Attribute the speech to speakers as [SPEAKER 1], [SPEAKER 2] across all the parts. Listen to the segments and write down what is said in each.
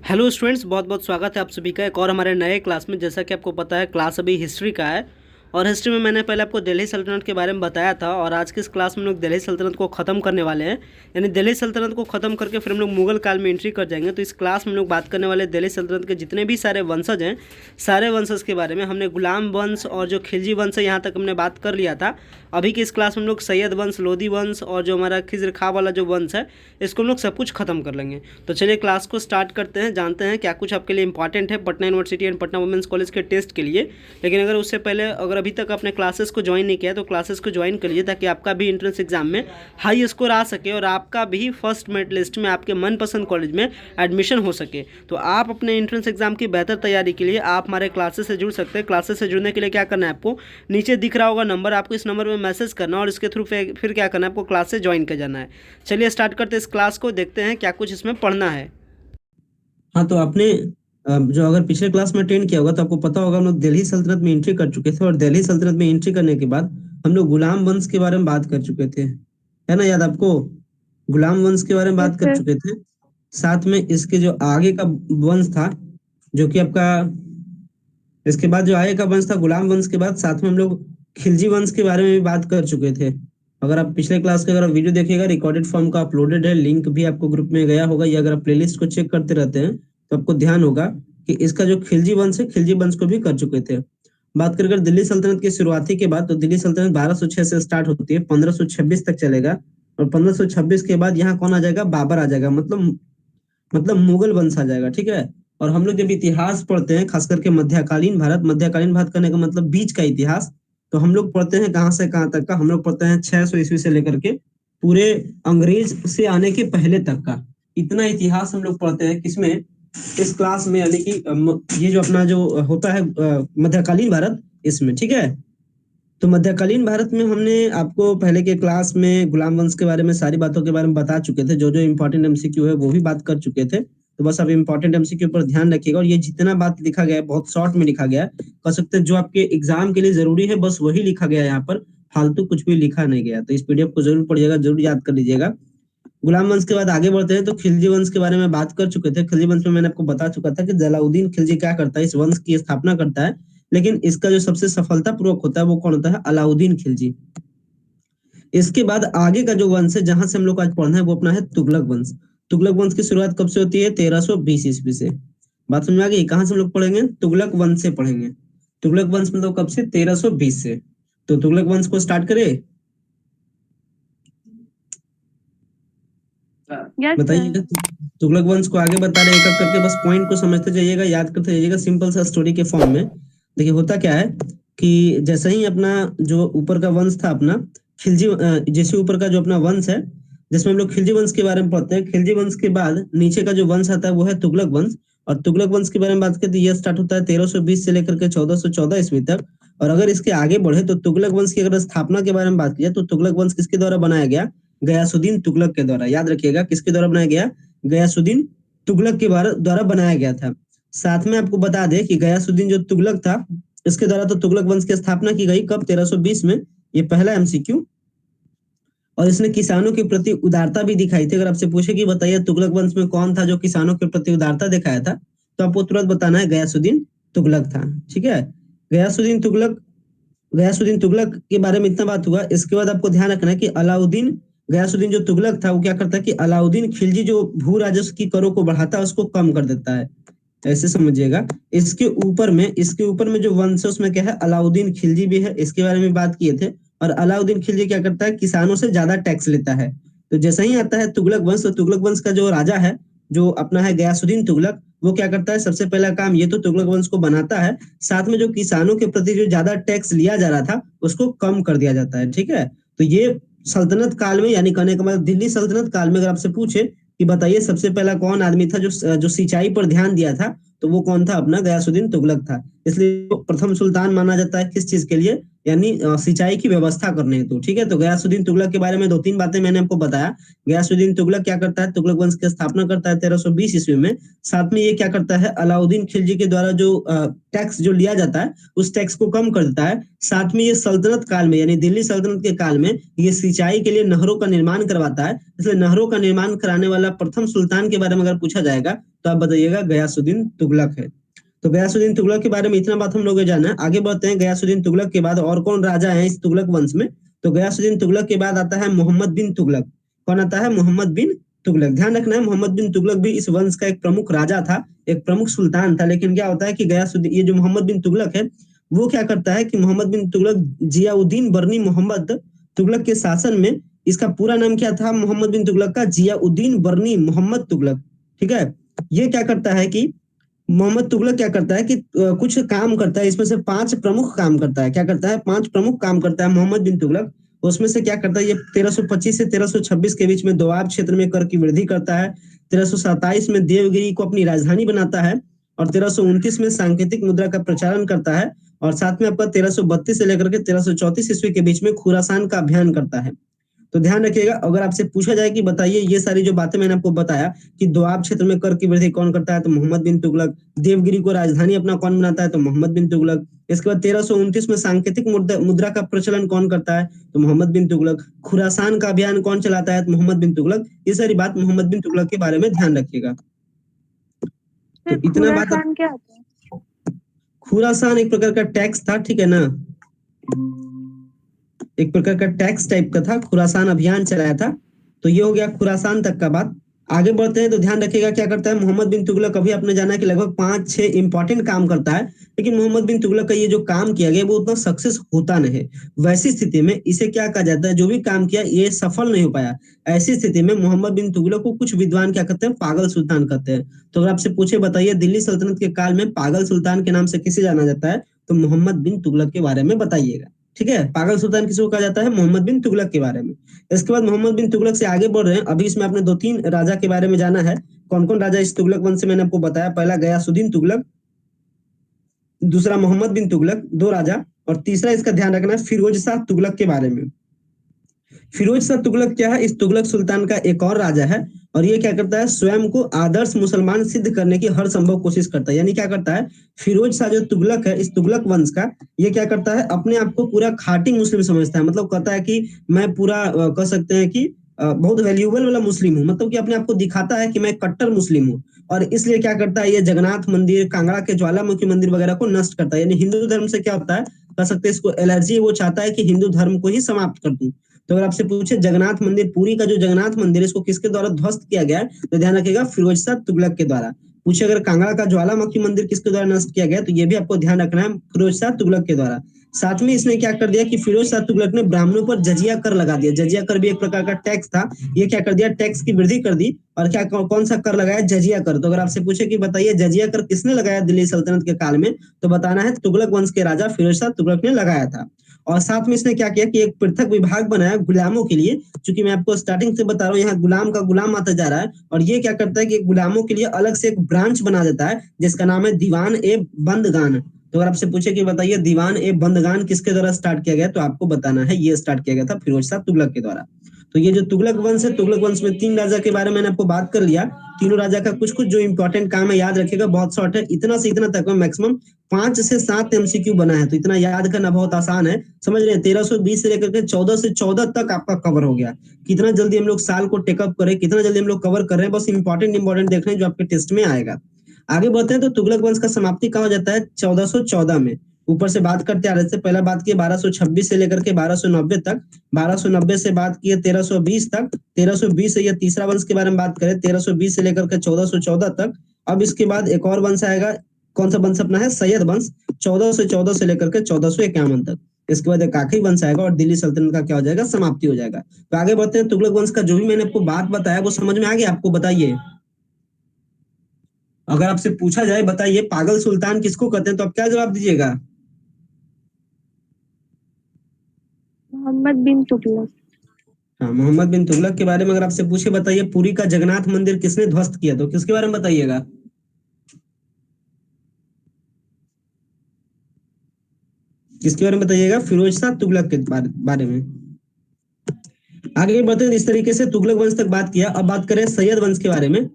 [SPEAKER 1] Hello students, बहुत बहुत स्वागत है आप सभी का एक और हमारे नए क्लास में। जैसा कि आपको पता है क्लास अभी हिस्ट्री का है और हिस्ट्री में मैंने पहले आपको दिल्ली सल्तनत के बारे में बताया था और आज की इस क्लास में हम लोग दिल्ली सल्तनत को ख़त्म करने वाले हैं। यानी दिल्ली सल्तनत को ख़त्म करके फिर हम लोग मुगल काल में एंट्री कर जाएंगे। तो इस क्लास में हम लोग बात करने वाले दिल्ली सल्तनत के जितने भी सारे वंशज हैं, सारे वंशज के बारे में। हमने गुलाम वंश और जो खिलजी वंश है यहाँ तक हमने बात कर लिया था। अभी की इस क्लास में हम लोग सैयद वंश, लोधी वंश और जो हमारा खिज्र खां वाला जो वंश है, इसको हम लोग सब कुछ खत्म कर लेंगे। तो चलिए क्लास को स्टार्ट करते हैं, जानते हैं क्या कुछ आपके लिए इंपॉर्टेंट है Patna university and Patna women's college के टेस्ट के लिए। लेकिन अगर उससे पहले अगर अभी तक आपने क्लासेस को ज्वाइन नहीं किया तो क्लासेस को ज्वाइन करिए, ताकि आपका भी एंट्रेंस एग्जाम में हाई स्कोर आ सके और आपका भी फर्स्ट मेरिट लिस्ट में आपके मनपसंद कॉलेज में एडमिशन हो सके। तो आप अपने एंट्रेंस एग्जाम की बेहतर तैयारी के लिए आप हमारे क्लासेस से जुड़ सकते हैं। क्लासेस से जुड़ने के लिए क्या करना है, आपको नीचे दिख रहा होगा नंबर, आपको इस नंबर में मैसेज करना और इसके थ्रू फिर क्या करना है, आपको क्लास से ज्वाइन कर जाना है। चलिए स्टार्ट करते हैं इस क्लास को, देखते हैं क्या कुछ इसमें पढ़ना है।
[SPEAKER 2] हाँ, तो आपने जो अगर पिछले क्लास में अटेंड किया होगा तो आपको पता होगा हम लोग दिल्ली सल्तनत में एंट्री कर चुके थे और दिल्ली सल्तनत में एंट्री करने के बाद हम लोग गुलाम वंश के बारे में बात कर चुके थे, है ना? याद आपको? गुलाम वंश के बारे में बात कर चुके थे। साथ में इसके जो आगे का वंश था, जो कि आपका इसके बाद जो आगे का वंश था गुलाम वंश के बाद, साथ में हम लोग खिलजी वंश के बारे में भी बात कर चुके थे। अगर आप पिछले क्लास के अगर वीडियो देखिएगा, रिकॉर्डेड फॉर्म का अपलोडेड है, लिंक भी आपको ग्रुप में गया होगा, या अगर आप प्लेलिस्ट को चेक करते रहते हैं तो आपको ध्यान होगा कि इसका जो खिलजी वंश है, खिलजी वंश को भी कर चुके थे। बात करें अगर दिल्ली सल्तनत की शुरुआती के बाद, तो दिल्ली सल्तनत 1206 से स्टार्ट होती है, 1526 तक चलेगा और 1526 के बाद यहाँ कौन आ जाएगा? बाबर आ जाएगा, मतलब मुगल वंश आ जाएगा। ठीक है। और हम लोग जब इतिहास पढ़ते हैं, खास करके मध्यकालीन भारत करने का मतलब बीच का इतिहास, तो हम लोग पढ़ते हैं कहाँ से कहाँ तक का? हम लोग पढ़ते हैं 600 ईस्वी से लेकर के पूरे अंग्रेज से आने के पहले तक का इतना इतिहास हम लोग पढ़ते हैं। किसमें? इस क्लास में, यानी कि ये जो अपना जो होता है मध्यकालीन भारत, इसमें। ठीक है। तो मध्यकालीन भारत में हमने आपको पहले के क्लास में गुलाम वंश के बारे में सारी बातों के बारे में बता चुके थे। जो जो इम्पोर्टेंट एमसीक्यू है वो भी बात कर चुके थे। तो बस आप इम्पोर्टेंट एमसीक्यू पर ध्यान रखिएगा और ये जितना बात लिखा गया है बहुत शॉर्ट में लिखा गया है। कह सकते हैं जो आपके एग्जाम के लिए जरूरी है बस वही लिखा गया है, यहाँ पर फालतू कुछ भी लिखा नहीं गया। तो इस पीडीएफ को जरूर पढ़िएगा, जरूर याद कर लीजिएगा। गुलाम वंश के बाद आगे बढ़ते हैं तो खिलजी वंश के बारे में बात कर चुके थे। खिलजी वंश में मैंने आपको बता चुका था कि जलाउद्दीन खिलजी क्या करता है, इस वंश की स्थापना करता है। लेकिन इसका जो सबसे सफलतापूर्वक होता है वो कौन होता है? अलाउद्दीन खिलजी। इसके बाद आगे का जो वंश है जहां से हम लोग को आज पढ़ना है वो अपना है तुगलक वंश। तुगलक वंश की शुरुआत कब से होती है? 1320 ईस्वी से। बात समझ में आ गई? कहां से हम लोग पढ़ेंगे? तुगलक वंश से पढ़ेंगे। तुगलक वंश मतलब कब से? 1320 से। तो तुगलक वंश को स्टार्ट करें, बताइएगा। तुगलक वंश को आगे बता रहे एक एक करके, बस पॉइंट को समझते जाइएगा, याद करते जाइएगा, सिंपल सा स्टोरी के फॉर्म में। देखिए होता क्या है कि जैसे ही अपना जो ऊपर का वंश था अपना खिलजी, जैसे ऊपर का जो अपना वंश है जिसमें हम लोग खिलजी वंश के बारे में पढ़ते हैं, खिलजी वंश के बाद नीचे का जो वंश आता है वो है तुगलक वंश। और तुगलक वंश के बारे में बात करते हैं, यह स्टार्ट होता है 1320 से लेकर के 1414 ईस्वी तक। और अगर इसके आगे बढ़े तो तुगलक वंश की अगर स्थापना के बारे में बात की जाए तो तुगलक वंश किसके द्वारा बनाया गया? गयासुद्दीन तुगलक के द्वारा। याद रखिएगा, किसके द्वारा बनाया गया? गयासुद्दीन तुगलक के द्वारा बनाया गया था। साथ में आपको बता दें कि गयासुद्दीन जो तुगलक था, इसके द्वारा तो तुगलक वंश की स्थापना की गई कब? 1320 में। ये पहला एमसीक्यू। और इसने किसानों के प्रति उदारता भी दिखाई थी। अगर आपसे पूछे कि बताइए तुगलक वंश में कौन था जो किसानों के प्रति उदारता दिखाया था, तो आपको तुरंत बताना है गयासुद्दीन तुगलक था। ठीक है। गयासुद्दीन तुगलक गयासुद्दीन तुगलक के बारे में इतना बात हुआ। इसके बाद आपको ध्यान रखना है कि अलाउद्दीन गयासुद्दीन जो तुगलक था वो क्या करता है कि अलाउद्दीन खिलजी जो भू राजस्व की करों को बढ़ाता है उसको कम कर देता है। ऐसे समझिएगा। इसके ऊपर में जो वंश है उसमें क्या है? अलाउद्दीन खिलजी भी है। इसके बारे में बात किए थे। और अलाउद्दीन खिलजी क्या करता है? किसानों से ज्यादा टैक्स लेता है। तो जैसे ही आता है तुगलक वंश, तो तुगलक वंश का जो राजा है, जो अपना है गयासुद्दीन तुगलक, वो क्या करता है? सबसे पहला काम ये तो तुगलक वंश को बनाता है, साथ में जो किसानों के प्रति जो ज्यादा टैक्स लिया जा रहा था उसको कम कर दिया जाता है। ठीक है। तो ये सल्तनत काल में, यानी कहने का मतलब दिल्ली सल्तनत काल में अगर आपसे पूछे कि बताइए सबसे पहला कौन आदमी था जो सिंचाई पर ध्यान दिया था, तो वो कौन था? अपना गयासुद्दीन तुगलक था। इसलिए प्रथम सुल्तान माना जाता है किस चीज के लिए? यानी सिंचाई की व्यवस्था करने हेतु। ठीक है। तो गयासुद्दीन तुगलक के बारे में 2-3 बातें मैंने आपको बताया। गयासुद्दीन तुगलक क्या करता है? तुगलक वंश की स्थापना करता है 1320 ईस्वी में। साथ में ये क्या करता है? अलाउद्दीन खिलजी के द्वारा जो टैक्स जो लिया जाता है उस टैक्स को कम कर देता है। साथ में ये सल्तनत काल में, यानी दिल्ली सल्तनत के काल में, ये सिंचाई के लिए नहरों का निर्माण करवाता है। इसलिए नहरों का निर्माण कराने वाला प्रथम सुल्तान के बारे में अगर पूछा जाएगा तो तो आप बताइएगा गयासुद्दीन तुगलक है। तो गयासुद्दीन तुगलक के बारे में इतना बात हम लोग को जाना है। आगे बढ़ते हैं, गयासुद्दीन तुगलक के बाद और कौन राजा है इस तुगलक वंश में। तो गयासुद्दीन तुगलक के बाद आता है मोहम्मद बिन तुगलक। कौन आता है? मोहम्मद बिन तुगलक। ध्यान रखना है, मोहम्मद बिन तुगलक भी इस वंश का एक प्रमुख राजा था, एक प्रमुख सुल्तान था। लेकिन क्या होता है कि गयासुद्दीन, ये जो मोहम्मद बिन तुगलक है, वो क्या करता है कि मोहम्मद बिन तुगलक जियाउद्दीन बरनी मोहम्मद तुगलक के शासन में, इसका पूरा नाम क्या था मोहम्मद बिन तुगलक का? जियाउद्दीन बरनी मोहम्मद तुगलक। ठीक है, ये क्या करता है कि मोहम्मद तुगलक क्या करता है कि कुछ काम करता है, इसमें से 5 प्रमुख काम करता है। क्या करता है? 5 प्रमुख काम करता है मोहम्मद बिन तुगलक। उसमें से क्या करता है, ये 1325 से 1326 के बीच में दोआब क्षेत्र में कर की वृद्धि करता है। 1327 में देवगिरी को अपनी राजधानी बनाता है और 1329 में सांकेतिक मुद्रा का प्रचारण करता है। और साथ में आपका 1332 से लेकर के 1334 ईस्वी के बीच में खुरासान का अभियान करता है। तो ध्यान रखिएगा, अगर आपसे पूछा जाए कि बताइए ये सारी जो बातें मैंने आपको बताया कि दोआब क्षेत्र में कर की वृद्धि कौन करता है, तो मोहम्मद बिन तुगलक। देवगिरी को राजधानी अपना कौन बनाता है, तो मोहम्मद बिन तुगलक। इसके बाद 1329 में सांकेतिक मुद्रा का प्रचलन कौन करता है, तो मोहम्मद बिन तुगलक। खुरासान का अभियान कौन चलाता है, तो मोहम्मद बिन तुगलक। ये सारी बात मोहम्मद बिन तुगलक के बारे में ध्यान रखिएगा। तो इतना बात
[SPEAKER 3] खुरासान क्या होता है?
[SPEAKER 2] खुरासान एक प्रकार का टैक्स था, ठीक है ना, एक प्रकार का टैक्स टाइप का था। खुरासान अभियान चलाया था। तो ये हो गया खुरासान तक का बात। आगे बढ़ते हैं तो ध्यान रखिएगा क्या करता है मोहम्मद बिन तुगलक। अभी आपने जाना है कि लगभग 5-6 इंपॉर्टेंट काम करता है, लेकिन मोहम्मद बिन तुगलक का ये जो काम किया गया वो उतना सक्सेस होता नहीं है। वैसी स्थिति में इसे क्या कहा जाता है, जो भी काम किया ये सफल नहीं हो पाया। ऐसी स्थिति में मोहम्मद बिन तुगलक को कुछ विद्वान क्या कहते हैं, पागल सुल्तान कहते हैं। तो अगर आपसे पूछे बताइए दिल्ली सल्तनत के काल में पागल सुल्तान के नाम से किसे जाना जाता है, तो मोहम्मद बिन तुगलक के बारे में बताइएगा। ठीक है, पागल सुल्तान किसको कहा जाता है, मोहम्मद बिन तुगलक के बारे में। इसके बाद मोहम्मद बिन तुगलक से आगे बढ़ रहे हैं। अभी इसमें आपने 2-3 राजा के बारे में जाना है। कौन कौन राजा इस तुगलक वंश से मैंने आपको बताया। पहला गयासुद्दीन तुगलक, दूसरा मोहम्मद बिन तुगलक, 2 राजा। और तीसरा इसका ध्यान रखना है फिरोज शाह तुगलक के बारे में। फिरोज शाह तुगलक क्या है, इस तुगलक सुल्तान का एक और राजा है। और ये क्या करता है, स्वयं को आदर्श मुसलमान सिद्ध करने की हर संभव कोशिश करता है। यानी क्या करता है, फिरोज शाह जो तुगलक है इस तुगलक वंश का, ये क्या करता है, अपने आप को पूरा खाटी मुस्लिम समझता है। मतलब कहता है कि मैं पूरा कह सकते हैं कि बहुत वैल्यूएबल वाला मुस्लिम हूँ। मतलब कि अपने आप को दिखाता है कि मैं कट्टर मुस्लिम हूँ। और इसलिए क्या करता है, ये जगन्नाथ मंदिर, कांगड़ा के ज्वालामुखी मंदिर वगैरह को नष्ट करता है। यानी हिंदू धर्म से क्या होता है, कह सकते हैं इसको एलर्जी है। वो चाहता है कि हिंदू धर्म को ही समाप्त कर दूं। तो अगर आपसे पूछे जगन्नाथ मंदिर, पुरी का जो जगन्नाथ मंदिर है इसको किसके द्वारा ध्वस्त किया गया है, तो ध्यान रखिएगा फिरोज शाह तुगलक के द्वारा। पूछे अगर कांगड़ा का ज्वालामुखी मंदिर किसके द्वारा नष्ट किया गया, तो ये भी आपको ध्यान रखना है, फिरोज शाह तुगलक के द्वारा। साथ में इसने क्या कर दिया कि फिरोज शाह तुगलक ने ब्राह्मणों पर जजिया कर लगा दिया। जजिया कर भी एक प्रकार का टैक्स था। ये क्या कर दिया, टैक्स की वृद्धि कर दी। और क्या कौन सा कर लगाया, जजिया कर। तो अगर आपसे पूछे कि बताइए जजिया कर किसने लगाया दिल्ली सल्तनत के काल में, तो बताना है तुगलक वंश के राजा फिरोज शाह तुगलक ने लगाया था। और साथ में इसने क्या किया कि एक पृथक विभाग बनाया गुलामों के लिए। क्योंकि मैं आपको स्टार्टिंग से बता रहा हूँ, यहाँ गुलाम का गुलाम आता जा रहा है। और ये क्या करता है कि गुलामों के लिए अलग से एक ब्रांच बना देता है, जिसका नाम है दीवान ए बंदगान। तो अगर आपसे पूछे कि बताइए दीवान ए बंदगान किसके द्वारा स्टार्ट किया गया, तो आपको बताना है ये स्टार्ट किया गया था फिरोज शाह तुगलक के द्वारा। तो ये जो तुगलक वंश है, तुगलक वंश में 3 राजा के बारे में मैंने आपको बात कर लिया। तीनों राजा का कुछ कुछ जो इंपॉर्टेंट काम है याद रखिएगा, बहुत शॉर्ट है। इतना से इतना तक में मैक्सिमम 5 से 7 एमसीक्यू बना है। तो इतना याद करना बहुत आसान है, समझ रहे हैं। 1320 से लेकर के 14 से 14 तक आपका कवर हो गया। कितना जल्दी हम लोग साल को टेकअप करें, कितना जल्दी हम लोग कवर कर रहे हैं, बस इंपॉर्टेंट देख रहे हैं जो आपके टेस्ट में आएगा। आगे बढ़ते हैं तो तुगलक वंश का समाप्ति कहा जाता है 1414 में। ऊपर से बात करते आ रहे थे, पहला बात किए 1226 से लेकर के 1290 तक, 1290 से बात किए 1320 तक, 1320 से ये तीसरा वंश के बारे में बात करें 1320 से लेकर के 1414 तक। अब इसके बाद एक और वंश आएगा, कौन सा वंश अपना है, सैयद वंश, 1414 से लेकर के 1451 तक। इसके बाद एक आखिरी वंश आएगा और दिल्ली सल्तनत का क्या हो जाएगा, समाप्ति हो जाएगा। तो आगे बढ़ते हैं, तुगलक वंश का जो भी मैंने आपको बात बताया वो समझ में आ गया आपको, बताइए। अगर आपसे पूछा जाए बताइए पागल सुल्तान किसको कहते हैं, तो आप क्या जवाब दीजिएगा।
[SPEAKER 3] मोहम्मद बिन तुगलक।
[SPEAKER 2] हाँ, मोहम्मद बिन तुगलक के बारे में अगर आपसे पूछे बताइए पुरी का जगन्नाथ मंदिर किसने ध्वस्त किया, तो किसके बारे में बताइएगा। किसके बारे में बताइएगा, फिरोज शाह तुगलक के बारे में। आगे बढ़ते हैं, इस तरीके से तुगलक वंश तक बात किया। अब बात करें सैयद वंश के बारे में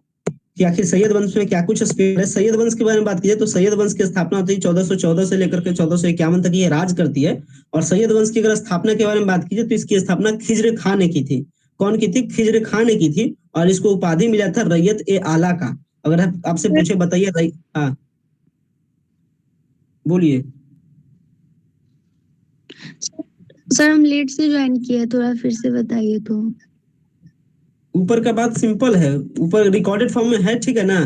[SPEAKER 2] कि आखिर सैयद वंश में क्या कुछ स्पेशल है। सैयद वंश के बारे में बात की जाए तो सैयद वंश की स्थापना होती है 1414 से लेकर के 1451 तक ये राज करती है। और सैयद वंश की अगर स्थापना के बारे में बात की जाए तो इसकी स्थापना खिज्र खान ने की थी। कौन की थी, खिज्र खान ने की थी। और इसको उपाधि मिला था रैयत ए आला का। अगर आपसे पूछे बताइए हाँ बोलिए।
[SPEAKER 3] सर हम लेट से ज्वाइन किए, थोड़ा फिर से बताइए तो।
[SPEAKER 2] ऊपर का बात सिंपल है, ऊपर रिकॉर्डेड फॉर्म में है, ठीक है ना,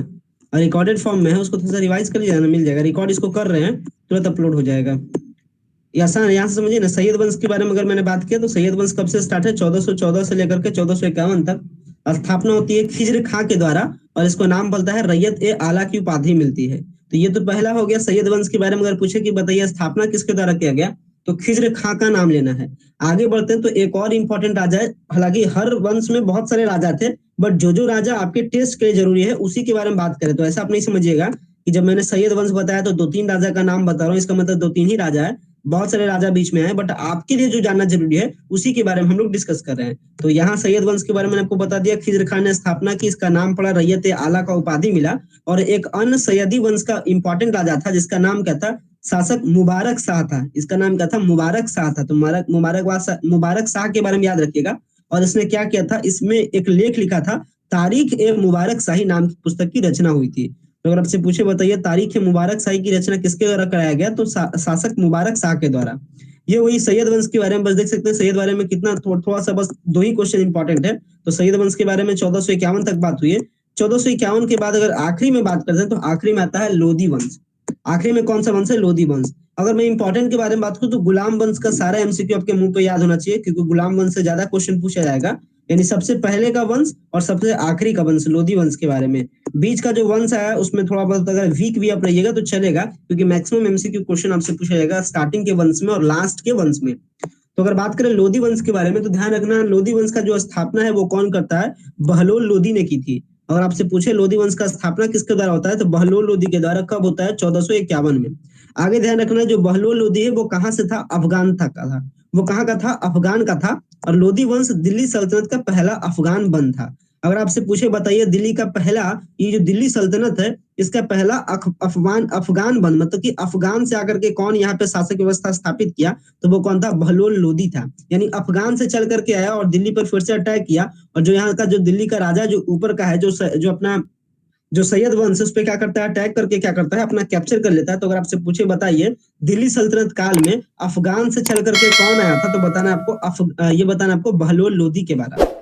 [SPEAKER 2] और रिकॉर्डेड फॉर्म में है, उसको थोड़ा सा रिवाइज कर लीजिए ना, मिल जाएगा। रिकॉर्ड इसको कर रहे हैं, तुरंत अपलोड हो जाएगा। ये आसान है, यहाँ से समझिए ना। सैयद वंश के बारे में अगर मैंने बात किया तो सैयद वंश कब से स्टार्ट है? 1414 से लेकर के 1451 तक। स्थापना होती है खिज्र खां के द्वारा, और इसको नाम बोलता है रैयत ए आला की उपाधि मिलती है। तो ये तो पहला हो गया सैयद वंश के बारे में। अगर पूछे कि बताइए स्थापना किसके द्वारा किया गया, तो खिज्र खां का नाम लेना है। आगे बढ़ते हैं तो एक और इंपॉर्टेंट राजा है। हालांकि हर वंश में बहुत सारे राजा थे, बट जो राजा आपके टेस्ट के लिए जरूरी है उसी के बारे में बात करें। तो ऐसा आप नहीं समझिएगा कि जब मैंने सैयद वंश बताया तो 2-3 राजा का नाम बता रहा हूँ, इसका मतलब 2-3 ही राजा है। बहुत सारे राजा बीच में आए, बट आपके लिए जो जानना जरूरी है उसी के बारे में हम लोग डिस्कस कर रहे हैं। तो यहाँ सैयद वंश के बारे में आपको बता दिया, खिज्र खान ने स्थापना की, इसका नाम पड़ा रैयत आला का उपाधि मिला। और एक अन्य सैयदी वंश का इंपॉर्टेंट राजा था जिसका नाम क्या था? शासक मुबारक शाह था। इसका नाम क्या था? मुबारक शाह था। तो मुबारक शाह के बारे में याद रखिएगा। और इसने क्या किया था? इसमें एक लेख लिखा था, तारीख ए मुबारक शाही नाम की पुस्तक की रचना हुई थी। तो अगर आपसे पूछे बताइए तारीख ए मुबारक शाही की रचना किसके द्वारा कराया गया, तो शासक मुबारक शाह के द्वारा। ये वही सैयद वंश के बारे में बस देख सकते हैं। सैयद बारे में कितना थोड़ा सा बस 2 ही क्वेश्चन इंपॉर्टेंट है। तो सैयद वंश के बारे में 1451 तक बात हुई है। 1451 के बाद अगर आखिरी में बात करते हैं तो आखिरी में आता है लोधी वंश। आखिरी में कौन सा वंश है? लोधी वंश। अगर मैं इंपॉर्टेंट के बारे में बात करूं तो गुलाम वंश का सारा एमसीक्यू आपके मुंह पे याद होना चाहिए, क्योंकि गुलाम वंश से ज्यादा क्वेश्चन पूछा जाएगा। यानी सबसे पहले का वंश और सबसे आखिरी का वंश लोधी वंश के बारे में। बीच का जो वंश आया उसमें थोड़ा बहुत अगर वीक भी आप रहिएगा तो चलेगा, क्योंकि मैक्सिमम एमसीक्यू क्वेश्चन आपसे पूछा जाएगा स्टार्टिंग के वंश में और लास्ट के वंश में। तो अगर बात करें लोधी वंश के बारे में तो ध्यान रखना, लोधी वंश का जो स्थापना है वो कौन करता है? बहलोल लोधी ने की थी। अगर आपसे पूछे लोधी वंश का स्थापना किसके द्वारा होता है, तो बहलोल लोधी के द्वारा। कब होता है? 1451 में। आगे ध्यान रखना, जो बहलोल लोधी है वो कहाँ से था? अफगान था। वो कहाँ का था? अफगान का था। और लोधी वंश दिल्ली सल्तनत का पहला अफगान बंद था। अगर आपसे पूछे बताइए दिल्ली का पहला, ये जो दिल्ली सल्तनत है इसका पहला अफगान बंद, मतलब कि अफगान से आकर के कौन यहाँ पे शासक व्यवस्था स्थापित किया, तो वो कौन था? बहलोल लोधी था। यानी अफगान से चल करके आया और दिल्ली पर फिर से अटैक किया। और जो यहाँ का जो दिल्ली का राजा जो ऊपर का है, जो अपना जो सैयद वंश उस पर क्या करता है? अटैक करके क्या करता है? अपना कैप्चर कर लेता है। तो अगर आपसे पूछे बताइए दिल्ली सल्तनत काल में अफगान से चल करके कौन आया था, तो बताना आपको ये बताना आपको बहलोल लोधी के बारे में।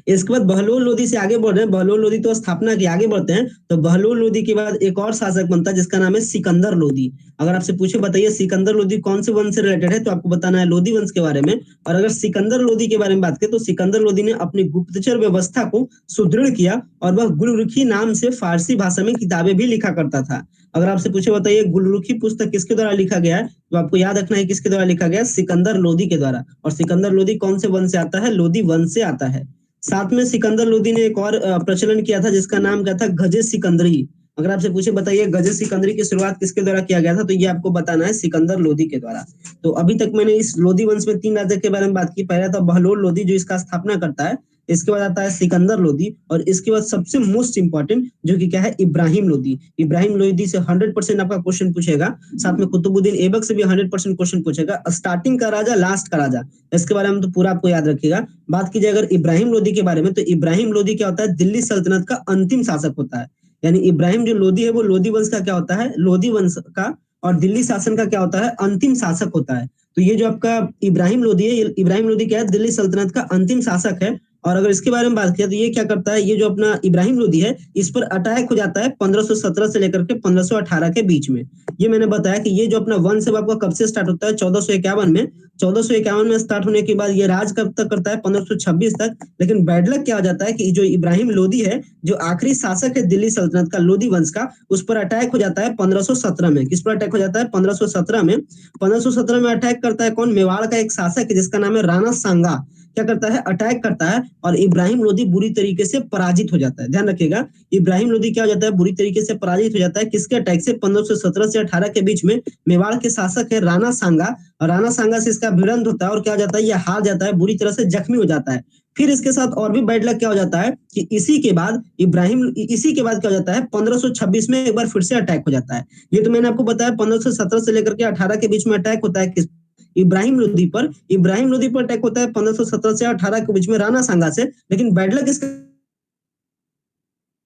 [SPEAKER 2] इसके बाद बहलोल लोधी से आगे बढ़ रहे हैं। बहलोल लोधी तो स्थापना के आगे बढ़ते हैं। तो बहलोल लोधी के बाद एक और शासक बनता है जिसका नाम है सिकंदर लोधी। अगर आपसे पूछे बताइए सिकंदर लोधी कौन से वंश से रिलेटेड है, तो आपको बताना है लोधी वंश के बारे में। और अगर सिकंदर लोधी के बारे में बात करें तो सिकंदर लोधी ने अपनी गुप्तचर व्यवस्था को सुदृढ़ किया और वह गुलरुखी नाम से फारसी भाषा में किताबें भी लिखा करता था। अगर आपसे पूछे बताइए गुलरुखी पुस्तक किसके द्वारा लिखा गया है, तो आपको याद रखना है किसके द्वारा लिखा गया? सिकंदर लोधी के द्वारा। और सिकंदर लोधी कौन से वंश से आता है? लोधी वंश से आता है। साथ में सिकंदर लोधी ने एक और प्रचलन किया था जिसका नाम क्या था? गजे सिकंदरी। अगर आपसे पूछे बताइए गजे सिकंदरी की शुरुआत किसके द्वारा किया गया था, तो ये आपको बताना है सिकंदर लोधी के द्वारा। तो अभी तक मैंने इस लोधी वंश में 3 राजा के बारे में बात की। पहला था बहलोल लोधी जो इसका स्थापना करता है। इसके बाद आता है सिकंदर लोधी। और इसके बाद सबसे मोस्ट इंपॉर्टेंट जो कि क्या है? इब्राहिम लोधी। इब्राहिम लोधी से 100% आपका क्वेश्चन पूछेगा। साथ में कुतुबुद्दीन ऐबक से भी 100% क्वेश्चन पूछेगा। स्टार्टिंग का राजा, लास्ट का राजा, इसके बारे में तो पूरा आपको याद रखिएगा। बात कीजिए अगर इब्राहिम लोधी के बारे में, तो इब्राहिम लोधी क्या होता है? दिल्ली सल्तनत का अंतिम शासक होता है। यानी इब्राहिम जो लोधी है वो लोधी वंश का क्या होता है? लोधी वंश का और दिल्ली शासन का क्या होता है? अंतिम शासक होता है। तो ये जो आपका इब्राहिम लोधी है, इब्राहिम लोधी क्या है? दिल्ली सल्तनत का अंतिम शासक है। और अगर इसके बारे में बात किया तो ये क्या करता है? ये जो अपना इब्राहिम लोधी है इस पर अटैक हो जाता है 1517 से लेकर के 1518 के बीच में। ये मैंने बताया कि ये जो अपना वंश है आपका कब से स्टार्ट होता है? 1451 में। 1451 में स्टार्ट होने के बाद ये राज कब तक करता है? 1526 तक। लेकिन बैड लक क्या हो जाता है कि जो इब्राहिम लोधी है, जो आखिरी शासक है दिल्ली सल्तनत का, लोधी वंश का, उस पर अटैक हो जाता है 1517 में। किस पर अटैक हो जाता है? 1517 में। 1517 में अटैक करता है कौन? मेवाड़ का एक शासक है जिसका नाम है राणा सांगा। क्या करता है? अटैक करता है और इब्राहिम लोधी बुरी तरीके से पराजित हो जाता है। ध्यान रखिएगा, इब्राहिम लोधी क्या हो जाता है? बुरी तरीके से पराजित हो जाता है। किसके अटैक से? 1517 से 18 के बीच में मेवाड़ के शासक है राणा सांगा। और राणा सांगा से इसका भिड़ंत होता है और क्या हो जाता है? ये हार जाता है, बुरी तरह से जख्मी हो जाता है। फिर इसके साथ और भी बैड लक क्या हो जाता है कि इसी के बाद क्या हो जाता है? 1526 में एक बार फिर से अटैक हो जाता है। ये तो मैंने आपको बताया 1517 से लेकर के 18 के बीच में अटैक होता है किस? इब्राहिम लोधी पर। इब्राहिम लोधी पर अटैक होता है 1517 से 18 के बीच में राणा सांगा से। लेकिन बैड लक इसका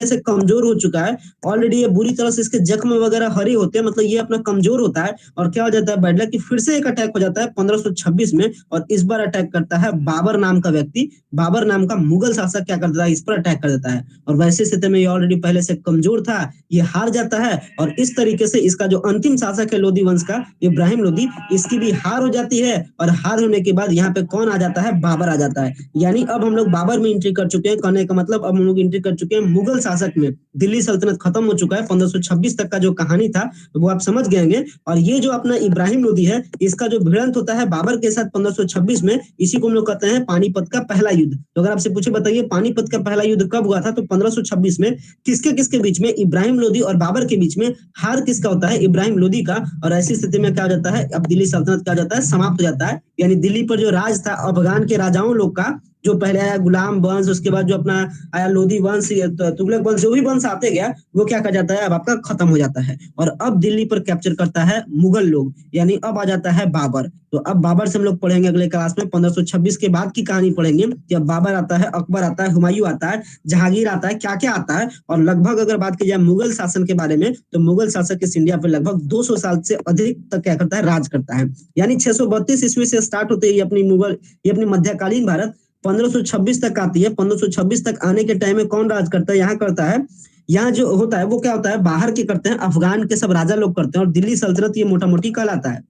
[SPEAKER 2] से कमजोर हो चुका है ऑलरेडी, ये बुरी तरह से इसके जख्म वगैरह हरे होते हैं, मतलब ये अपना कमजोर होता है और क्या हो जाता है बैड लक कि फिर से एक अटैक हो जाता है 1526 में, और इस बार अटैक करता है बाबर नाम का व्यक्ति। बाबर नाम का मुगल शासक क्या करता है, इस पर अटैक कर देता है, और वैसे स्थिति में ये ऑलरेडी पहले से कमजोर था, ये हार जाता है, और इस तरीके से इसका जो अंतिम शासक है लोधी वंश का इब्राहिम लोधी, इसकी भी हार हो जाती है, और हार होने के बाद यहाँ पे कौन आ जाता है, बाबर आ जाता है। यानी अब हम लोग बाबर में एंट्री कर चुके हैं, कहने का मतलब अब हम लोग एंट्री कर चुके हैं मुगल शासक में। दिल्ली सल्तनत खत्म हो चुका है, 1526 तक का जो कहानी था वो आप समझ गए होंगे। और ये जो अपना इब्राहिम लोधी है, इसका जो भिड़ंत होता है बाबर के साथ 1526 में, इसी को हम लोग कहते हैं पानीपत का पहला युद्ध। तो अगर आपसे पूछे बताइए पानीपत का पहला युद्ध कब हुआ था, तो 1526 में। किसके किसके बीच में, इब्राहिम लोधी और बाबर के बीच में। हार किसका होता है, इब्राहिम लोधी का। और ऐसी स्थिति में क्या हो जाता है, अब दिल्ली सल्तनत क्या हो जाता है, समाप्त हो जाता है। यानी दिल्ली पर जो राज था अफगान के राजाओं लोग का, जो पहले आया गुलाम वंश, उसके बाद जो अपना आया लोधी वंश, तुगलक वंश, जो भी वंश आते गया वो क्या कर जाता है, अब आपका खत्म हो जाता है। और अब दिल्ली पर कैप्चर करता है मुगल लोग, यानी अब आ जाता है बाबर। तो अब बाबर से हम लोग पढ़ेंगे अगले क्लास में, 1526 के बाद की कहानी पढ़ेंगे कि अब बाबर आता है, अकबर आता है, हुमायूं आता है, जहांगीर आता है, क्या क्या आता है। और लगभग अगर बात की जाए मुगल शासन के बारे में, तो मुगल शासक इस इंडिया पर लगभग 200 साल से अधिक तक क्या करता है, राज करता है। यानी 632 ईस्वी से स्टार्ट होते ही अपनी मुगल, ये अपनी मध्यकालीन भारत 1526 तक आती है। 1526 तक आने के टाइम में कौन राज करता है, यहाँ करता है, यहाँ जो होता है वो क्या होता है, बाहर के करते हैं, अफगान के सब राजा लोग करते हैं, और दिल्ली सल्तनत ये मोटा मोटी कहलाता है।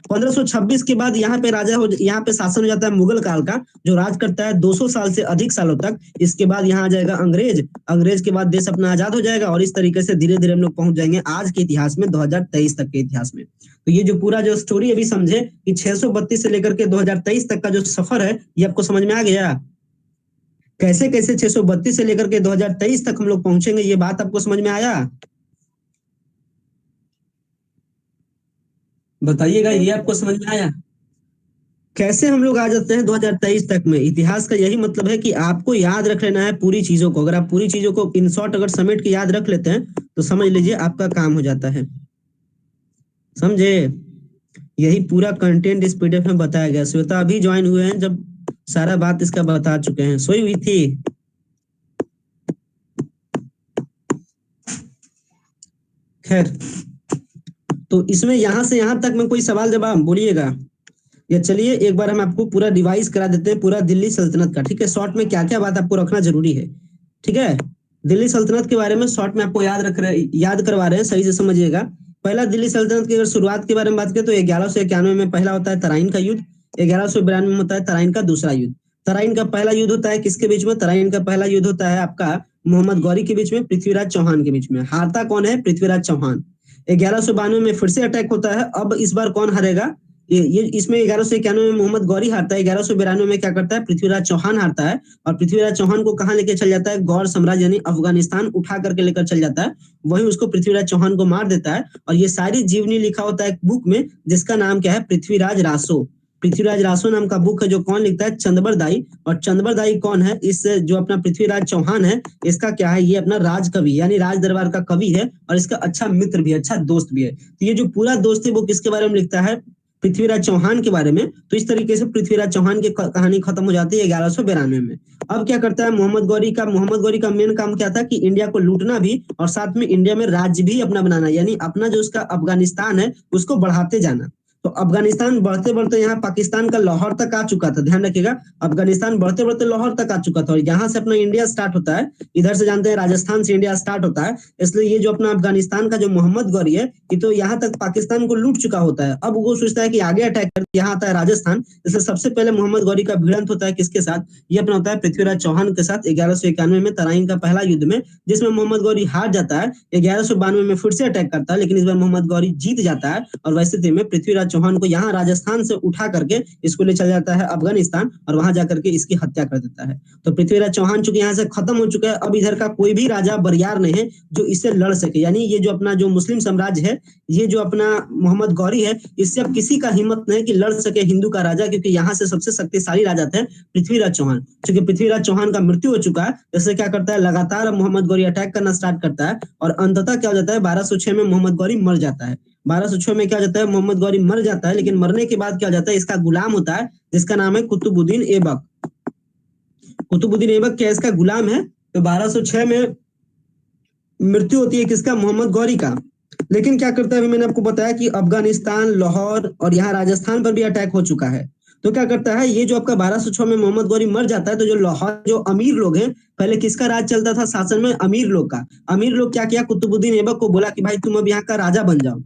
[SPEAKER 2] 1526 के बाद यहाँ पे यहाँ पे शासन हो जाता है मुगल काल का, जो राज करता है 200 साल से अधिक सालों तक। इसके बाद यहाँ आ जाएगा अंग्रेज, अंग्रेज के बाद देश अपना आजाद हो जाएगा, और इस तरीके से धीरे धीरे हम लोग पहुंच जाएंगे आज के इतिहास में, 2023 तक के इतिहास में। तो ये जो पूरा जो स्टोरी अभी समझे कि 632 से लेकर के 2023 तक का जो सफर है, ये आपको समझ में आ गया। कैसे कैसे 632 से लेकर के 2023 तक हम लोग पहुंचेंगे, ये बात आपको समझ में आया? बताइएगा, ये आपको समझ में आया? कैसे हम लोग आ जाते हैं 2023 तक में? इतिहास का यही मतलब है कि आपको याद रख लेना है पूरी चीजों को। अगर आप पूरी चीजों को इन शॉर्ट अगर समेट के याद रख लेते हैं, तो समझ लीजिए आपका काम हो जाता है। समझे? यही पूरा कंटेंट इस पीडीएफ में बताया गया। श्वेता अभी ज्वाइन हुए हैं, जब सारा बात इसका बता चुके हैं। सोई हुई थी? खैर, तो इसमें यहां से यहां तक में कोई सवाल जवाब बोलिएगा, या चलिए एक बार हम आपको पूरा रिवाइज करा देते हैं पूरा दिल्ली सल्तनत का। ठीक है, शॉर्ट में क्या क्या बात आपको रखना जरूरी है। ठीक है, दिल्ली सल्तनत के बारे में शॉर्ट में आपको याद करवा रहे हैं, सही से समझिएगा। पहला दिल्ली सल्तनत की अगर शुरुआत के बारे में बात करें तो 1191 में पहला होता है तराइन का युद्ध। 1192 में होता है तराइन का दूसरा युद्ध। तराइन का पहला युद्ध होता है किसके बीच में? तराइन का पहला युद्ध होता है आपका मोहम्मद गौरी के बीच में, पृथ्वीराज चौहान के बीच में। हारता कौन है? पृथ्वीराज चौहान। 1192 में फिर से अटैक होता है। अब इस बार कौन हारेगा? ये इसमें 1191 में मोहम्मद गौरी हारता है। 1192 में क्या करता है? पृथ्वीराज चौहान हारता है, और पृथ्वीराज चौहान को कहाँ लेके चल जाता है? गौर साम्राज्य यानी अफगानिस्तान उठा करके लेकर चल जाता है। वहीं उसको पृथ्वीराज चौहान को मार देता है। और ये सारी जीवनी लिखा होता है एक बुक में, जिसका नाम क्या है? पृथ्वीराज रासो। पृथ्वीराज रासो नाम का बुक है, जो कौन लिखता है? चंदबरदाई। और चंदबरदाई कौन है? इस जो अपना पृथ्वीराज चौहान है, इसका क्या है? ये अपना राज कवि यानी राज दरबार का कवि है, और इसका अच्छा मित्र भी है, अच्छा दोस्त भी है। तो ये जो पूरा दोस्त है वो किसके बारे में लिखता है? पृथ्वीराज चौहान के बारे में। तो इस तरीके से पृथ्वीराज चौहान की कहानी खत्म हो जाती है 1192 में। अब क्या करता है मोहम्मद गौरी का मेन काम क्या था कि इंडिया को लूटना भी, और साथ में इंडिया में राज्य भी अपना बनाना, यानी अपना जो उसका अफगानिस्तान है उसको बढ़ाते जाना। तो अफगानिस्तान बढ़ते बढ़ते यहाँ पाकिस्तान का लाहौर तक आ चुका था। ध्यान रखिएगा, अफगानिस्तान बढ़ते बढ़ते लाहौर तक आ चुका था, और यहाँ से अपना इंडिया स्टार्ट होता है। इधर से जानते हैं राजस्थान से इंडिया स्टार्ट होता है। इसलिए ये जो अपना अफगानिस्तान का जो मोहम्मद गौरी है, ये तो यहाँ तक पाकिस्तान को लूट चुका होता है। अब वो सोचता है कि आगे अटैक कर, यहाँ आता है राजस्थान। इसलिए सबसे पहले मोहम्मद गौरी का भिड़ंत होता है किसके साथ? ये अपना होता है पृथ्वीराज चौहान के साथ 1191 में तराइन का पहला युद्ध में, जिसमें मोहम्मद गौरी हार जाता है। 1192 में फिर से अटैक करता है, लेकिन इस बार मोहम्मद गौरी जीत जाता है, और वैसे स्थिति में पृथ्वीराज चौहान को यहाँ राजस्थान से उठा करके इसको ले चल जाता है अफगानिस्तान, और वहां जाकर के इसकी हत्या कर देता है। तो पृथ्वीराज चौहान चूंकि यहाँ से खत्म हो चुका है, अब इधर का कोई भी राजा बरियार नहीं है जो इससे लड़ सके। यानी ये जो अपना जो मुस्लिम साम्राज्य है, ये जो अपना मोहम्मद गौरी है, इससे अब किसी का हिम्मत नहीं कि लड़ सके हिंदू का राजा, क्योंकि यहाँ से सबसे शक्तिशाली राजा थे पृथ्वीराज चौहान। क्योंकि पृथ्वीराज चौहान का मृत्यु हो चुका है, जैसे क्या करता है लगातार अब मोहम्मद गौरी अटैक करना स्टार्ट करता है, और अंततः क्या हो जाता है 1206 में मोहम्मद गौरी मर जाता है। 1206 में क्या हो जाता है? मोहम्मद गौरी मर जाता है, लेकिन मरने के बाद क्या हो जाता है? इसका गुलाम होता है, जिसका नाम है कुतुबुद्दीन ऐबक। कुतुबुद्दीन ऐबक क्या इसका गुलाम है? तो 1206 में मृत्यु होती है किसका, मोहम्मद गौरी का। लेकिन क्या करता है, अभी मैंने आपको बताया कि अफगानिस्तान, लाहौर और यहाँ राजस्थान पर भी अटैक हो चुका है। तो क्या करता है, ये जो आपका 1206 में मोहम्मद गौरी मर जाता है, तो जो लाहौर जो अमीर लोग हैं, पहले किसका राज चलता था शासन में, अमीर लोग का। अमीर लोग क्या किया, कुतुबुद्दीन ऐबक को बोला कि भाई तुम अब यहाँ का राजा बन जाओ।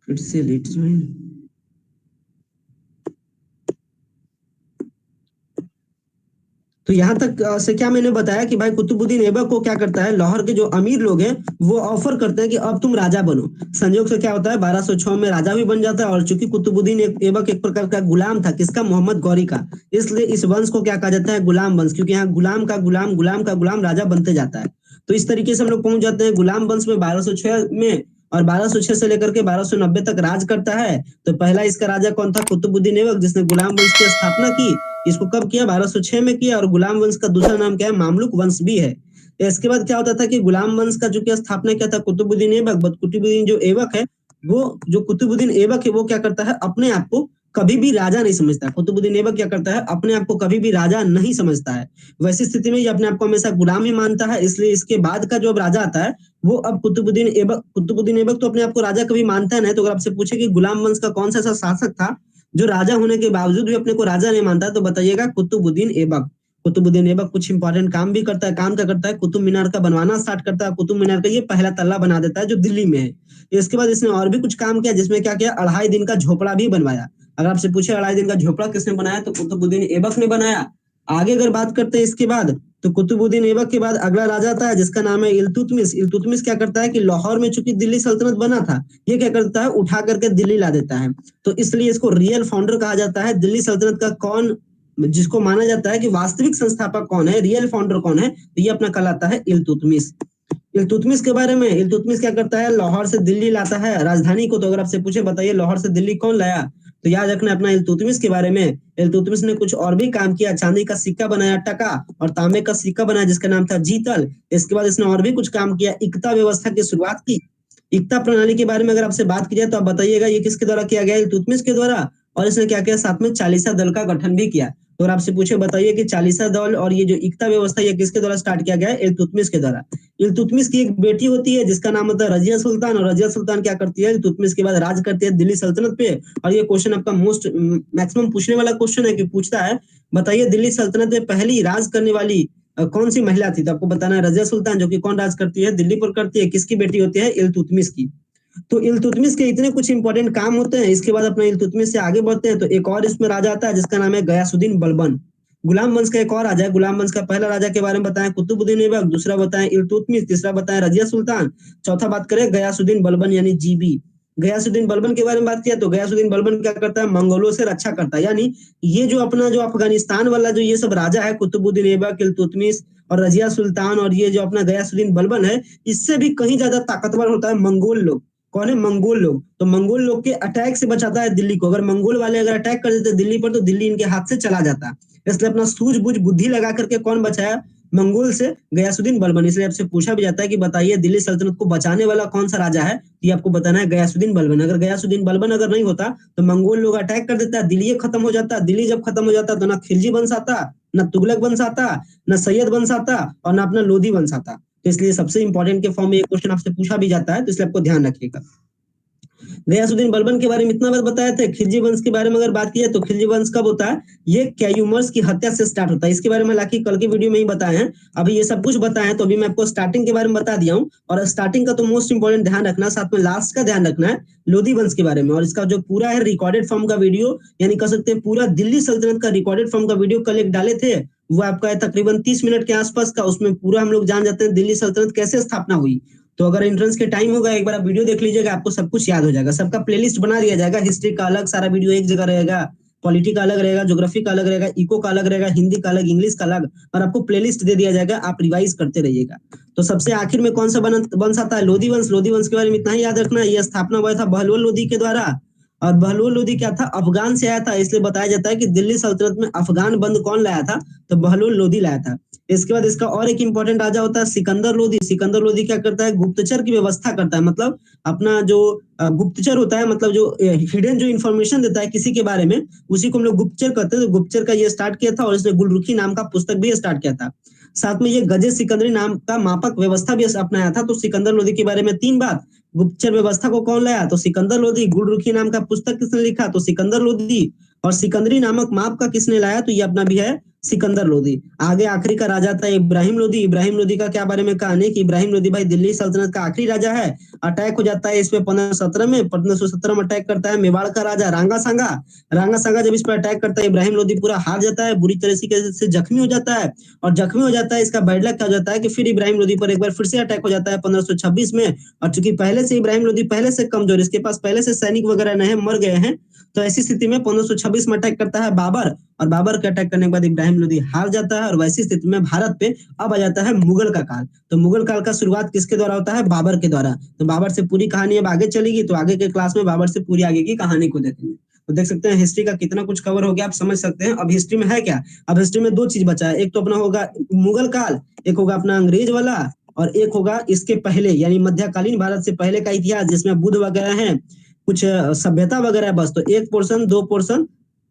[SPEAKER 2] फिर से लेट ज्वाइन। तो यहाँ तक से क्या मैंने बताया कि भाई कुतुबुद्दीन ऐबक को क्या करता है, लाहौर के जो अमीर लोग हैं वो ऑफर करते हैं कि अब तुम राजा बनो। संयोग से क्या होता है, 1206 में राजा भी बन जाता है। और चूंकि कुतुबुद्दीन ऐबक एक प्रकार का गुलाम था किसका, मोहम्मद गौरी का, इसलिए इस वंश को क्या कहा जाता है, गुलाम वंश, क्योंकि यहाँ गुलाम का गुलाम राजा बनते जाता है। तो इस तरीके से हम लोग पहुंच जाते हैं गुलाम वंश में 1206 में। और 1206 से लेकर के 1290 तक राज करता है। तो पहला इसका राजा कौन था, कुतुबुद्दीन ऐबक, जिसने गुलाम वंश की स्थापना की। इसको कब किया, 1206 में किया। और गुलाम वंश का दूसरा नाम क्या है, मामलुक वंश भी है। इसके बाद क्या होता था कि गुलाम वंश का जो क्या स्थापना किया था कुतुबुद्दीन ऐबक, बट कुतुबुद्दीन जो ऐबक है वो जो कुतुबुद्दीन ऐबक है वो क्या करता है, अपने आप को कभी भी राजा नहीं समझता। कुतुबुद्दीन ऐबक क्या करता है, अपने आप को कभी भी राजा नहीं समझता है। वैसी स्थिति में ये अपने आप को हमेशा गुलाम ही मानता है। इसलिए इसके बाद का जो अब राजा आता है वो अब कुतुबुद्दीन ऐबक तो अपने आप को राजा कभी मानता नहीं। तो अगर आपसे पूछे कि गुलाम वंश का कौन सा ऐसा शासक था जो राजा होने के बावजूद भी अपने को राजा नहीं मानता, तो बताइएगा कुतुबुद्दीन ऐबक। कुतुबुद्दीन ऐबक कुछ इंपॉर्टेंट काम भी करता है। काम क्या करता है, कुतुब मीनार का बनवाना स्टार्ट करता है। कुतुब मीनार का ये पहला तल्ला बना देता है जो दिल्ली में है। इसके बाद इसने और भी कुछ काम किया, जिसमें क्या किया, 2.5 दिन का झोपड़ा भी बनवाया। अगर आपसे पूछे 2.5 दिन का झोपड़ा किसने बनाया, तो कुतुबुद्दीन ऐबक ने बनाया। आगे अगर बात करते हैं इसके बाद, तो कुतुबुद्दीन ऐबक के बाद अगला राजा आता है जिसका नाम है इल्तुतमिश। इल्तुतमिश क्या करता है कि लाहौर में चूंकि दिल्ली सल्तनत बना था, ये क्या करता है, उठा करके दिल्ली ला देता है। तो इसलिए इसको रियल फाउंडर कहा जाता है। दिल्ली सल्तनत का कौन, जिसको माना जाता है कि वास्तविक संस्थापक कौन है, रियल फाउंडर कौन है, तो ये अपना कहलाता है इल्तुतमिश। इल्तुतमिश के बारे में, इल्तुतमिश क्या करता है, लाहौर से दिल्ली लाता है राजधानी को। तो अगर आपसे पूछे बताइए लाहौर से दिल्ली कौन लाया, तो याद रखना अपना इल्तुतमिश के बारे में। इल्तुतमिश ने कुछ और भी काम किया, चांदी का सिक्का बनाया टका, और तांबे का सिक्का बनाया जिसका नाम था जीतल। इसके बाद इसने और भी कुछ काम किया, इक्ता व्यवस्था की शुरुआत की। इक्ता प्रणाली के बारे में अगर आपसे बात की जाए तो आप बताइएगा ये किसके द्वारा किया गया, इल्तुतमिश के द्वारा। और इसने क्या किया, साथ में चालीसा दल का गठन भी किया। तो अगर आपसे पूछे बताइए कि चालीसा दल और ये जो इक्ता व्यवस्था ये किसके द्वारा स्टार्ट किया गया है, इल्तुतमिश के द्वारा। इल्तुतमिश की एक बेटी होती है जिसका नाम होता है रजिया सुल्तान। और रजिया सुल्तान क्या करती है, इल्तुतमिश के बाद राज करती है दिल्ली सल्तनत पे। और ये क्वेश्चन आपका मोस्ट मैक्सिमम पूछने वाला क्वेश्चन है कि पूछता है, बताइए दिल्ली सल्तनत में पहली राज करने वाली कौन सी महिला थी। तो आपको बताना है रजिया सुल्तान, जो कि कौन राज करती है, दिल्ली पर करती है। किसकी बेटी होती है, इल्तुतमिश की। तो इल्तुतमिश के इतने कुछ इंपॉर्टेंट काम होते हैं। इसके बाद अपना इल्तुतमिश से आगे बढ़ते हैं तो एक और इसमें राजा आता है जिसका नाम है गयासुद्दीन बलबन। गुलाम वंश का एक और राजा है। गुलाम वंश का पहला राजा के बारे में बताएं कुतुबुद्दीन ऐबक, दूसरा बताएं इल्तुतमिश, तीसरा बताएं रजिया सुल्तान, चौथा बात करें गयासुद्दीन बलबन यानी जीबी। गयासुद्दीन बलबन के बारे में बात किया तो गयासुद्दीन बलबन क्या करता है, मंगोलों से रक्षा करता है। यानी ये जो अपना जो अफगानिस्तान वाला जो ये सब राजा है, कुतुबुद्दीन ऐबक, इल्तुतमिश और रजिया सुल्तान और ये जो अपना गयासुद्दीन बलबन है, इससे भी कहीं ज्यादा ताकतवर होता है मंगोल लोग। कौन है, मंगोल लोग। तो मंगोल लोग के अटैक से बचाता है दिल्ली को। अगर मंगोल वाले अगर अटैक कर देते दिल्ली पर तो दिल्ली इनके हाथ से चला जाता। इसलिए अपना सूझबूझ बुद्धि लगा करके कौन बचाया, मंगोल से गयासुद्दीन बलबन। इसलिए आपसे पूछा भी जाता है कि बताइए दिल्ली सल्तनत को बचाने वाला कौन सा राजा है, ये आपको बताना है गयासुद्दीन बलबन। अगर गयासुद्दीन बलबन अगर नहीं होता तो मंगोल लोग अटैक कर देता, दिल्ली खत्म हो जाता। दिल्ली जब खत्म हो जाता तो ना खिलजी वंश आता, ना तुगलक वंश आता, ना सैयद वंश आता और ना अपना लोधी वंश आता। तो इसलिए सबसे इंपॉर्टेंट के फॉर्म में ये क्वेश्चन आपसे पूछा भी जाता है, तो इसलिए आपको ध्यान रखिएगा। गयासुद्दीन बलबन के बारे में इतना बात बताया था। खिलजी वंश के बारे में अगर बात की जाए तो खिलजी वंश कब होता है, ये कैयूमर्स की हत्या से स्टार्ट होता है। इसके बारे में हालांकि कल के वीडियो में ही बताए हैं, अभी ये सब कुछ बताए हैं तो अभी मैं आपको स्टार्टिंग के बारे में बता दिया हूँ। और स्टार्टिंग का तो मोस्ट इंपोर्टेंट ध्यान रखना, साथ में लास्ट का ध्यान रखना है लोधी वंश के बारे में। और इसका जो पूरा है रिकॉर्डेड फॉर्म का वीडियो, यानी कह सकते हैं पूरा दिल्ली सल्तनत का रिकॉर्डेड फॉर्म का वीडियो कल एक डाले थे, वो आपका है तकरीबन 30 मिनट के आसपास का। उसमें पूरा हम लोग जान जाते हैं दिल्ली सल्तनत कैसे स्थापना हुई। तो अगर एंट्रेंस के टाइम होगा एक बार आप वीडियो देख लीजिएगा, आपको सब कुछ याद हो जाएगा। सबका प्लेलिस्ट बना दिया जाएगा, हिस्ट्री का अलग सारा वीडियो एक जगह रहेगा, पॉलिटी का अलग रहेगा, ज्योग्राफी का अलग रहेगा, इको का अलग रहेगा, हिंदी का अलग, इंग्लिश का अलग, और आपको प्लेलिस्ट दे दिया जाएगा, आप रिवाइज करते रहिएगा। तो सबसे आखिर में कौन सा वंश आता है, लोधी वंश। लोधी वंश के बारे में इतना ही याद रखना, यह स्थापना हुआ था बहलोल लोधी के द्वारा। और बहलोल लोदी क्या था, अफगान से आया था, इसलिए बताया जाता है कि दिल्ली सल्तनत में अफगान बंद कौन लाया था, तो बहलोल लोदी लाया था। इसके बाद इसका और एक इंपॉर्टेंट राजा होता है सिकंदर लोदी। सिकंदर लोदी क्या करता है, गुप्तचर की व्यवस्था करता है, मतलब अपना जो गुप्तचर होता है, मतलब जो हिडन जो इन्फॉर्मेशन देता है किसी के बारे में, उसी को हम लोग गुप्तचर कहते हैं। तो गुप्तचर का ये स्टार्ट किया था और इसने गुलरुखी नाम का पुस्तक भी स्टार्ट किया था। साथ में ये गजे सिकंदरी नाम का मापक व्यवस्था भी अपनाया था। तो सिकंदर लोदी के बारे में 3 बात, गुप्तचर व्यवस्था को कौन लाया, तो सिकंदर लोदी। गुलरुखी नाम का पुस्तक किसने लिखा, तो सिकंदर लोदी। और सिकंदरी नामक माप का किसने लाया, तो ये अपना भी है सिकंदर लोदी। आगे आखिरी का राजा था इब्राहिम लोदी। इब्राहिम लोदी का क्या बारे में कहानी कि इब्राहिम लोदी भाई दिल्ली सल्तनत का आखिरी राजा है। अटैक हो जाता है इस पे 1517 में। 1517 में अटैक करता है मेवाड़ का राजा रांगा सांगा। रांगा सांगा जब इस पर अटैक करता है, इब्राहिम लोदी पूरा हार जाता है, बुरी तरह से जख्मी हो जाता है। और जख्मी हो जाता है, इसका बैड लक क्या हो जाता है कि फिर इब्राहिम लोदी पर एक बार फिर से अटैक हो जाता है 1526 में। और चूंकि पहले से इब्राहिम लोदी पहले से कमजोर, इसके पास पहले से सैनिक वगैरह नहीं, मर गए हैं, तो ऐसी स्थिति में 1526 में अटैक करता है बाबर। और बाबर के अटैक करने के बाद इब्राहिम लोदी हार जाता है। और वैसी स्थिति में भारत पे अब आ जाता है मुगल का काल। तो मुगल काल का शुरुआत किसके द्वारा होता है, बाबर के द्वारा। तो बाबर से पूरी कहानी अब आगे चलेगी, तो आगे के क्लास में बाबर से पूरी आगे की कहानी को देखेंगे। तो देख सकते हैं हिस्ट्री का कितना कुछ कवर हो गया, आप समझ सकते हैं। अब हिस्ट्री में है क्या, अब हिस्ट्री में 2 चीज बचा है, एक तो अपना होगा मुगल काल, एक होगा अपना अंग्रेज वाला, और एक होगा इसके पहले यानी मध्यकालीन भारत से पहले का इतिहास, जिसमें बुद्ध वगैरह हैं, कुछ सभ्यता वगैरह है। बस तो 1 portion 2 portion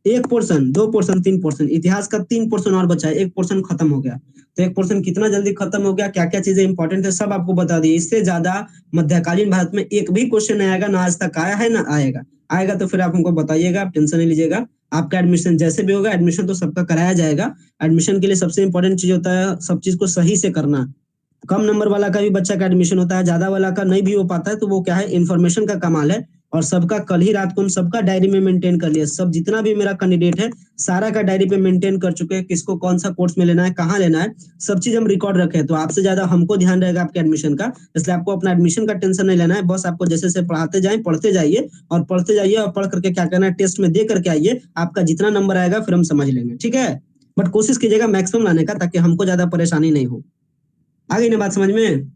[SPEAKER 2] 1 portion 2 portion 3 portion, इतिहास का 3 पोर्शन और बचा है, 1 पोर्शन खत्म हो गया। तो 1 पोर्शन कितना जल्दी खत्म हो गया, क्या क्या चीजें इंपॉर्टेंट है सब आपको बता दिए। इससे ज्यादा मध्यकालीन भारत में एक भी क्वेश्चन नहीं आएगा, ना आज तक आया है ना आएगा। आएगा तो फिर आप हमको बताइएगा, आप टेंशन नहीं लीजिएगा। आपका एडमिशन जैसे भी होगा, एडमिशन तो सबका कराया जाएगा। एडमिशन के लिए सबसे इंपॉर्टेंट चीज होता है सब चीज को सही से करना। कम नंबर वाला का भी बच्चा का एडमिशन होता है, ज्यादा वाला का नहीं भी हो पाता है, तो वो क्या है, इन्फॉर्मेशन का कमाल है। और सबका कल ही रात को हम सबका डायरी में मेंटेन कर लिया, सब जितना भी मेरा कैंडिडेट है सारा का डायरी पे मेंटेन कर चुके हैं, किसको कौन सा कोर्स में लेना है, कहाँ लेना है, सब चीज हम रिकॉर्ड रखे हैं। तो आपसे ज्यादा हमको ध्यान रहेगा आपके एडमिशन का, इसलिए आपको अपना एडमिशन का टेंशन नहीं लेना है। बस आपको जैसे जैसे पढ़ाते जाए पढ़ते जाइए, और पढ़ते जाइए, और पढ़ करके क्या करना है, टेस्ट में दे करके आइए। आपका जितना नंबर आएगा फिर हम समझ लेंगे, ठीक है। बट कोशिश कीजिएगा मैक्सिमम लाने का, ताकि हमको ज्यादा परेशानी नहीं हो। आ गई ना बात समझ में।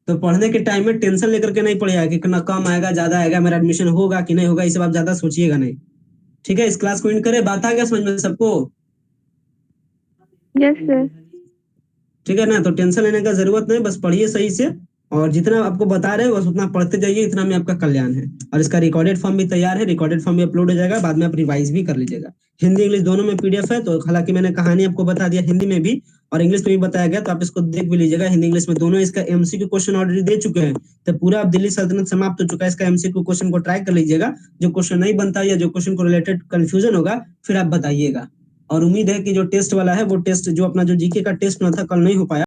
[SPEAKER 2] तो पढ़ने के टाइम में टेंशन लेकर के नहीं पढ़िएगा कि कितना कम आएगा ज्यादा आएगा, मेरा एडमिशन होगा कि नहीं होगा, ये सब आप ज्यादा सोचिएगा नहीं, ठीक है। इस क्लास को एंड करें, बात आ गया समझ में सबको।
[SPEAKER 3] Yes sir.
[SPEAKER 2] ठीक है ना, तो टेंशन लेने का जरूरत नहीं, बस पढ़िए सही से, और जितना आपको बता रहे हैं बस उतना पढ़ते जाइए, इतना में आपका कल्याण है। और इसका रिकॉर्डेड फॉर्म भी तैयार है, रिकॉर्डेड फॉर्म भी अपलोड हो जाएगा, बाद में आप रिवाइज भी कर लीजिएगा। हिंदी इंग्लिश दोनों में पीडीएफ है। तो हालांकि मैंने कहानी आपको बता दिया हिंदी में भी और इंग्लिश में भी बताया गया, तो आप इसको देख भी लीजिएगा। हिंदी इंग्लिश में दोनों इसका एमसीक्यू क्वेश्चन ऑलरेडी दे चुके हैं। तो पूरा अब दिल्ली सल्तनत समाप्त हो चुका है, इसका एमसीक्यू क्वेश्चन को ट्राई कर लीजिएगा। जो क्वेश्चन नहीं बनता या जो क्वेश्चन को रिलेटेड कंफ्यूजन होगा फिर आप बताइएगा। और उम्मीद है कि जो टेस्ट वाला है वो टेस्ट जो अपना जो जीके का टेस्ट ना था कल नहीं हो पाया,